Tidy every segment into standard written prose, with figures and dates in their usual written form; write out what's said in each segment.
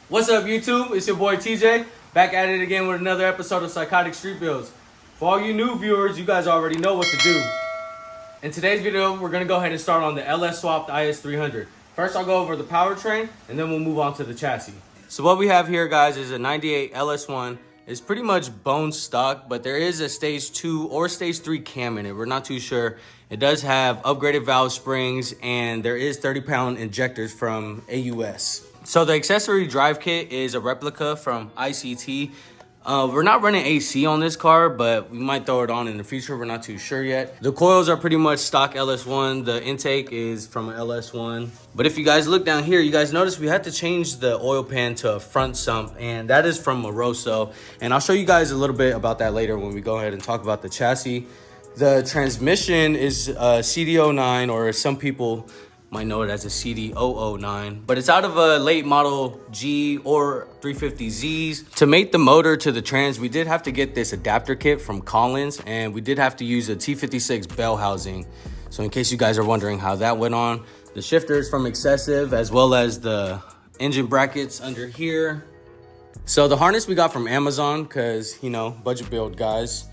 What's up, YouTube? It's your boy TJ, back at it again with another episode of Psychotic Street Builds. For all you new viewers, you guys already know what to do. In today's video, we're going to go ahead and start on the LS swapped IS300. First, I'll go over the powertrain, and then we'll move on to the chassis. So what we have here, guys, is a 98 LS1. It's pretty much bone stock, but there is a stage 2 or stage 3 cam in it. We're not too sure. It does have upgraded valve springs, and there is 30-pound injectors from AUS. So the accessory drive kit is a replica from ICT. We're not running AC on this car, but we might throw it on in the future. We're not too sure yet. The coils are pretty much stock LS1. The intake is from an LS1. But if you guys look down here, you guys notice we had to change the oil pan to a front sump, and that is from Moroso. And I'll show you guys a little bit about that later when we go ahead and talk about the chassis. The transmission is CD09, or some people might know it as a CD009, but it's out of a late model G or 350Zs. To mate the motor to the trans, we did have to get this adapter kit from Collins, and we did have to use a T56 bell housing. So in case you guys are wondering how that went on, the shifter is from Excessive, as well as the engine brackets under here. So the harness we got from Amazon, because, you know, budget build, guys.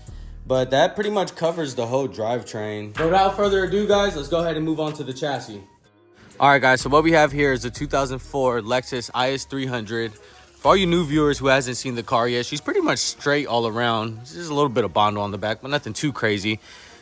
But that pretty much covers the whole drivetrain. But without further ado, guys, let's go ahead and move on to the chassis. All right, guys, so what we have here is a 2004 Lexus IS300. For all you new viewers who hasn't seen the car yet, she's pretty much straight all around. Just a little bit of Bondo on the back, but nothing too crazy.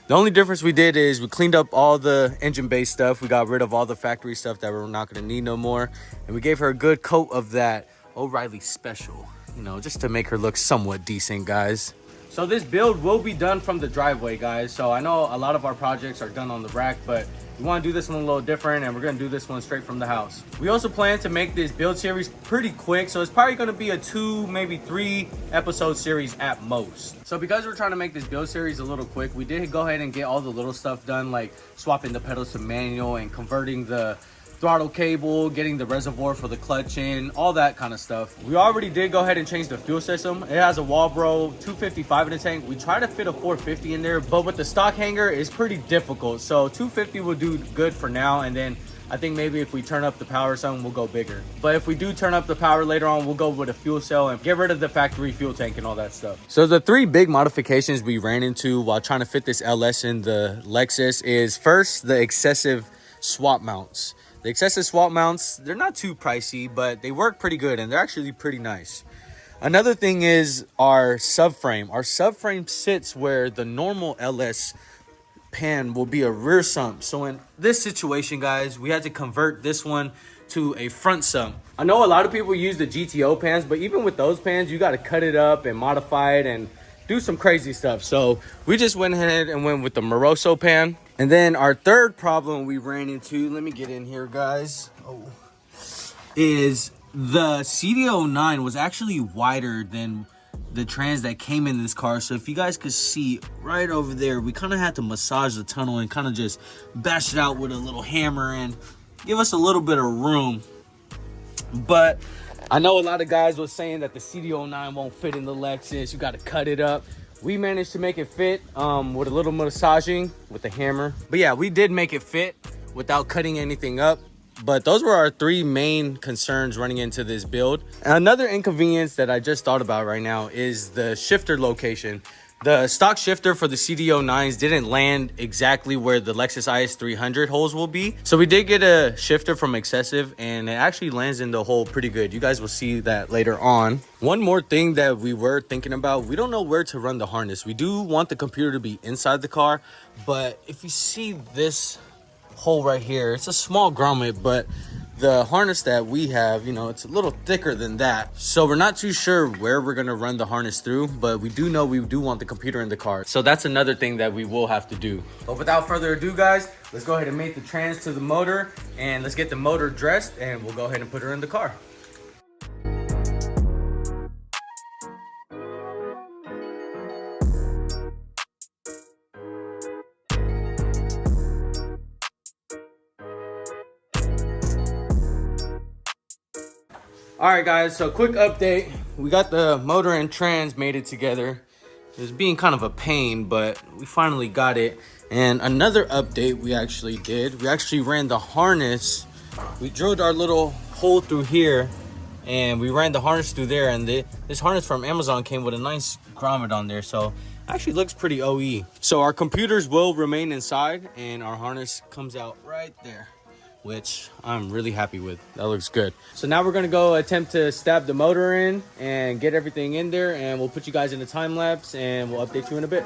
The only difference we did is we cleaned up all the engine bay stuff. We got rid of all the factory stuff that we're not gonna need no more. And we gave her a good coat of that O'Reilly Special, you know, just to make her look somewhat decent, guys. So this build will be done from the driveway, guys. So I know a lot of our projects are done on the rack, but we want to do this one a little different, and we're going to do this one straight from the house. We also plan to make this build series pretty quick, so it's probably going to be a 2, maybe 3 episode series at most. So because we're trying to make this build series a little quick, we did go ahead and get all the little stuff done, like swapping the pedals to manual and converting the throttle cable, getting the reservoir for the clutch in, all that kind of stuff. We already did go ahead and change the fuel system. It has a Walbro 255 in the tank. We tried to fit a 450 in there, but with the stock hanger, it's pretty difficult. So 250 will do good for now, and then I think maybe if we turn up the power or something, we'll go bigger. But if we do turn up the power later on, we'll go with a fuel cell and get rid of the factory fuel tank and all that stuff. So the 3 big modifications we ran into while trying to fit this LS in the Lexus is, first, the excessive swap mounts. The Excessive swap mounts, they're not too pricey, but they work pretty good, and they're actually pretty nice. Another thing is our subframe. Our subframe sits where the normal LS pan will be a rear sump. So in this situation, guys, we had to convert this one to a front sump. I know a lot of people use the GTO pans, but even with those pans, you got to cut it up and modify it and do some crazy stuff. So we just went ahead and went with the Moroso pan. And then our third problem we ran into, let me get in here, guys, is the CD09 was actually wider than the trans that came in this car. So if you guys could see right over there, we kind of had to massage the tunnel and kind of just bash it out with a little hammer and give us a little bit of room. But I know a lot of guys were saying that the CD09 won't fit in the Lexus. You got to cut it up. We managed to make it fit with a little massaging with the hammer. But yeah, we did make it fit without cutting anything up. But those were our 3 main concerns running into this build. Another inconvenience that I just thought about right now is the shifter location. The stock shifter for the CD09s didn't land exactly where the Lexus IS300 holes will be. So we did get a shifter from Excessive, and it actually lands in the hole pretty good. You guys will see that later on. One more thing that we were thinking about, we don't know where to run the harness. We do want the computer to be inside the car, but if you see this hole right here, it's a small grommet, but the harness that we have, you know, it's a little thicker than that. So we're not too sure where we're going to run the harness through, but we do know we do want the computer in the car. So that's another thing that we will have to do. But without further ado, guys, let's go ahead and mate the trans to the motor, and let's get the motor dressed, and we'll go ahead and put her in the car. All right, guys, so quick update. We got the motor and trans mated together. It was being kind of a pain, but we finally got it. And another update we actually did, we actually ran the harness. We drilled our little hole through here and we ran the harness through there, and this harness from Amazon came with a nice grommet on there, so actually looks pretty OE. So our computers will remain inside, and our harness comes out right there, which I'm really happy with. That looks good. So now we're gonna go attempt to stab the motor in and get everything in there, and we'll put you guys in the time lapse and we'll update you in a bit.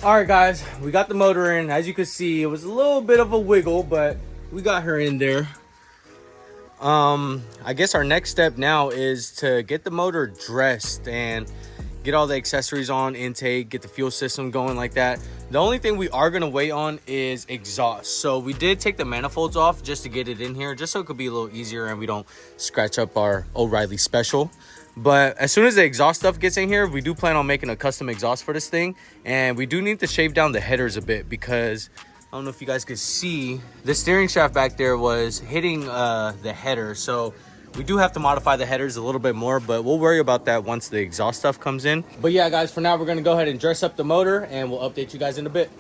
All right, guys, we got the motor in. As you can see, it was a little bit of a wiggle, but we got her in there. I guess our next step now is to get the motor dressed and get all the accessories on, intake, get the fuel system going like that. The only thing we are gonna wait on is exhaust. So we did take the manifolds off just to get it in here, just so it could be a little easier and we don't scratch up our O'Reilly Special. But as soon as the exhaust stuff gets in here, we do plan on making a custom exhaust for this thing. And we do need to shave down the headers a bit, because I don't know if you guys could see, the steering shaft back there was hitting the header. So we do have to modify the headers a little bit more, but we'll worry about that once the exhaust stuff comes in. But yeah, guys, for now, we're gonna go ahead and dress up the motor and we'll update you guys in a bit.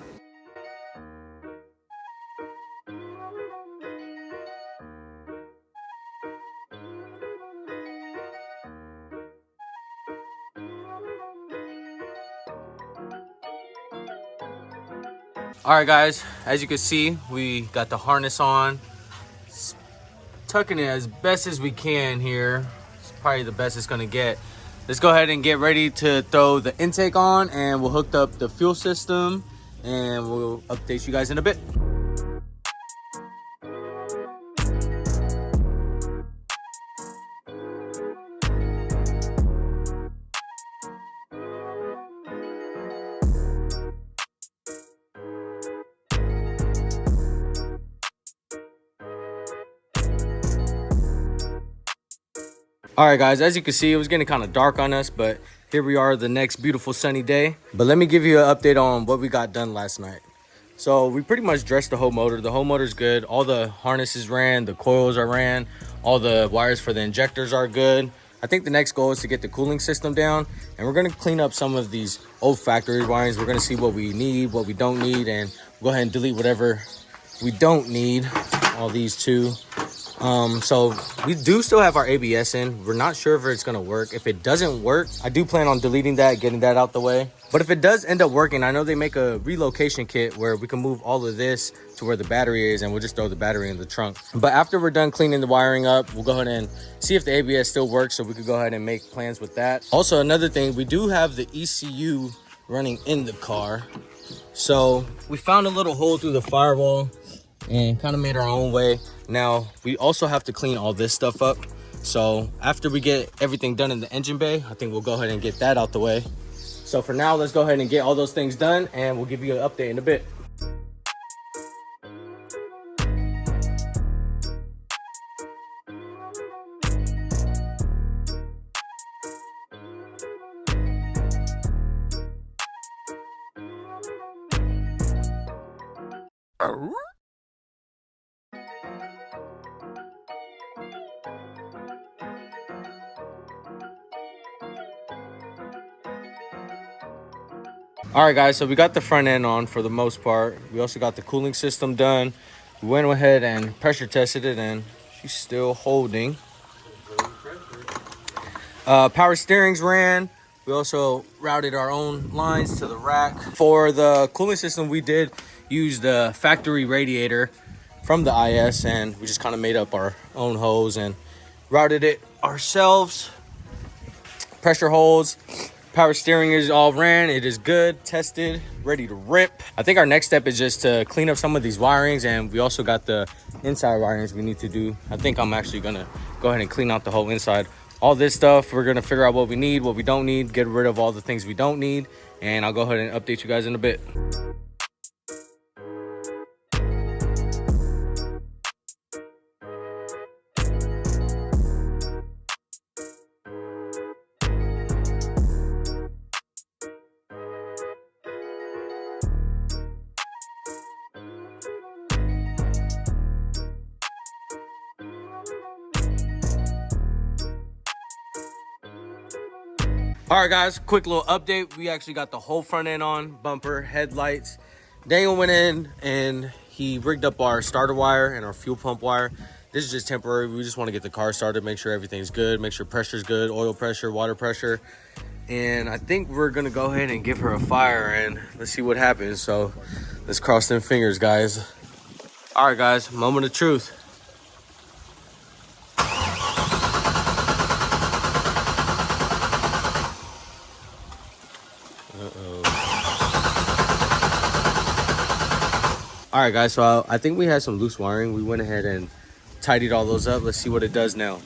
All right, guys, as you can see, we got the harness on, tucking it as best as we can here. It's probably the best it's gonna get. Let's go ahead and get ready to throw the intake on, and we'll hook up the fuel system and we'll update you guys in a bit. All right, guys, as you can see, it was getting kind of dark on us, but here we are the next beautiful sunny day. But let me give you an update on what we got done last night. So we pretty much dressed the whole motor. The whole motor's good. All the harnesses ran, the coils are ran, all the wires for the injectors are good. I think the next goal is to get the cooling system down, and we're going to clean up some of these old factory wirings. We're going to see what we need, what we don't need, and go ahead and delete whatever we don't need. All these too. So we do still have our ABS in. We're not sure if it's gonna work. If it doesn't work, I do plan on deleting that, getting that out the way. But if it does end up working, I know they make a relocation kit where we can move all of this to where the battery is, and we'll just throw the battery in the trunk. But after we're done cleaning the wiring up, we'll go ahead and see if the ABS still works, so we could go ahead and make plans with that. Also, another thing, we do have the ECU running in the car. So we found a little hole through the firewall and kind of made our own way. Now we also have to clean all this stuff up, so after we get everything done in the engine bay, I think we'll go ahead and get that out the way. So for now, let's go ahead and get all those things done, and we'll give you an update in a bit. All right, guys, so we got the front end on for the most part. We also got the cooling system done. We went ahead and pressure tested it, and She's still holding. Power steerings ran. We also routed our own lines to the rack. For the cooling system, we did use the factory radiator from the IS, and we just kind of made up our own hose and routed it ourselves. Pressure holds, power steering is all ran. It is good, tested, ready to rip. I think our next step is just to clean up some of these wirings, and we also got the inside wirings we need to do. I think I'm actually gonna go ahead and clean out the whole inside. All this stuff, we're gonna figure out what we need, what we don't need, get rid of all the things we don't need, and I'll go ahead and update you guys in a bit. All right, guys, quick little update. We actually got the whole front end on, bumper, headlights. Daniel went in and he rigged up our starter wire and our fuel pump wire. This is just temporary. We just want to get the car started, make sure everything's good, make sure pressure's good, oil pressure, water pressure. And I think we're gonna go ahead and give her a fire and let's see what happens. So let's cross them fingers, guys. All right, guys, moment of truth. All right, guys, so I think we had some loose wiring. We went ahead and tidied all those up. Let's see what it does now.